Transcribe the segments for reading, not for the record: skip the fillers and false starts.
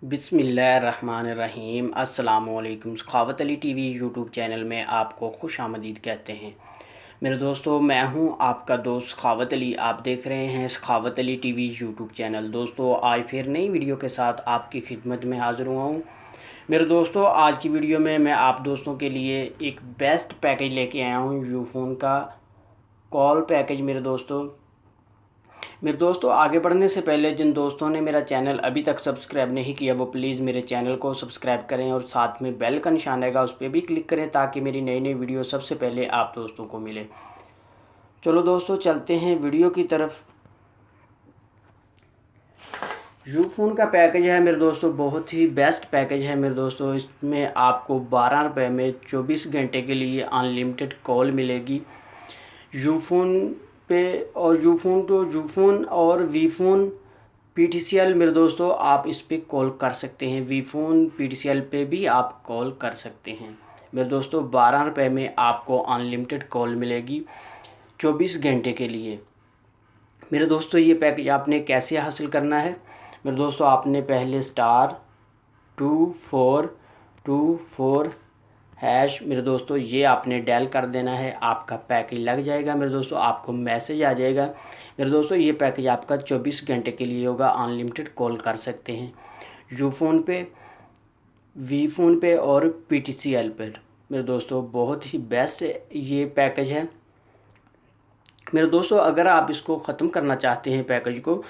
बिस्मिल्लाहिर्रहमानिर्रहीम। अस्सलामुअलैकुम। सखावत Ali TV YouTube channel में आपको खुश आमदीद कहते हैं। मेरे दोस्तों, मैं हूं आपका दोस्त सखावत अली। आप देख रहे हैं सखावत अली टीवी यूट्यूब चैनल। दोस्तों, आज फिर नई वीडियो के साथ आपकी खिदमत में हाज़िर हुआ हूं। मेरे दोस्तों, आज की वीडियो में मैं आप दोस्तों के लिए एक बेस्ट पैकेज लेके आया हूं, यूफोन का कॉल पैकेज। मेरे दोस्तों, आगे बढ़ने से पहले जिन दोस्तों ने मेरा चैनल अभी तक सब्सक्राइब नहीं किया वो प्लीज़ मेरे चैनल को सब्सक्राइब करें और साथ में बेल का निशान आएगा उस पर भी क्लिक करें ताकि मेरी नई नई वीडियो सबसे पहले आप दोस्तों को मिले। चलो दोस्तों, चलते हैं वीडियो की तरफ। यूफोन का पैकेज है मेरे दोस्तों, बहुत ही बेस्ट पैकेज है मेरे दोस्तों। इसमें आपको 12 रुपये में 24 घंटे के लिए अनलिमिटेड कॉल मिलेगी यूफोन पे। और यूफोन और वीफोन PTCL मेरे दोस्तों, आप इस पे कॉल कर सकते हैं। वीफोन PTCL पे भी आप कॉल कर सकते हैं। मेरे दोस्तों, 12 रुपये में आपको अनलिमिटेड कॉल मिलेगी 24 घंटे के लिए। मेरे दोस्तों, ये पैकेज आपने कैसे हासिल करना है? मेरे दोस्तों, आपने पहले *2424# मेरे दोस्तों ये आपने डायल कर देना है। आपका पैकेज लग जाएगा मेरे दोस्तों, आपको मैसेज आ जाएगा। मेरे दोस्तों, ये पैकेज आपका 24 घंटे के लिए होगा। अनलिमिटेड कॉल कर सकते हैं यूफोन पे, वीफोन पे और PTCL पर। मेरे दोस्तों, बहुत ही बेस्ट ये पैकेज है मेरे दोस्तों। अगर आप इसको ख़त्म करना चाहते हैं पैकेज को,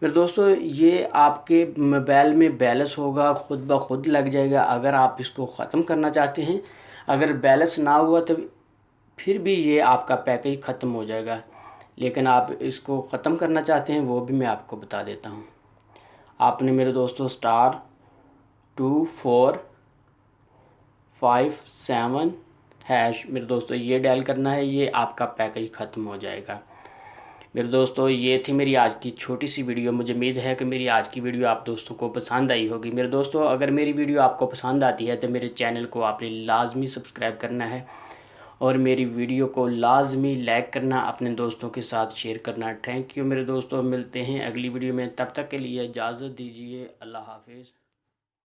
मेरे दोस्तों ये आपके मोबाइल में बैलेंस होगा, ख़ुद ब खुद लग जाएगा। अगर आप इसको ख़त्म करना चाहते हैं, अगर बैलेंस ना हुआ तो फिर भी ये आपका पैकेज ख़त्म हो जाएगा। लेकिन आप इसको ख़त्म करना चाहते हैं वो भी मैं आपको बता देता हूँ। आपने मेरे दोस्तों *2457# मेरे दोस्तों ये डायल करना है, ये आपका पैकेज ख़त्म हो जाएगा। मेरे दोस्तों, ये थी मेरी आज की छोटी सी वीडियो। मुझे उम्मीद है कि मेरी आज की वीडियो आप दोस्तों को पसंद आई होगी। मेरे दोस्तों, अगर मेरी वीडियो आपको पसंद आती है तो मेरे चैनल को आपने लाजमी सब्सक्राइब करना है और मेरी वीडियो को लाजमी लाइक करना, अपने दोस्तों के साथ शेयर करना। थैंक यू मेरे दोस्तों, मिलते हैं अगली वीडियो में। तब तक के लिए इजाज़त दीजिए। अल्लाह हाफिज़।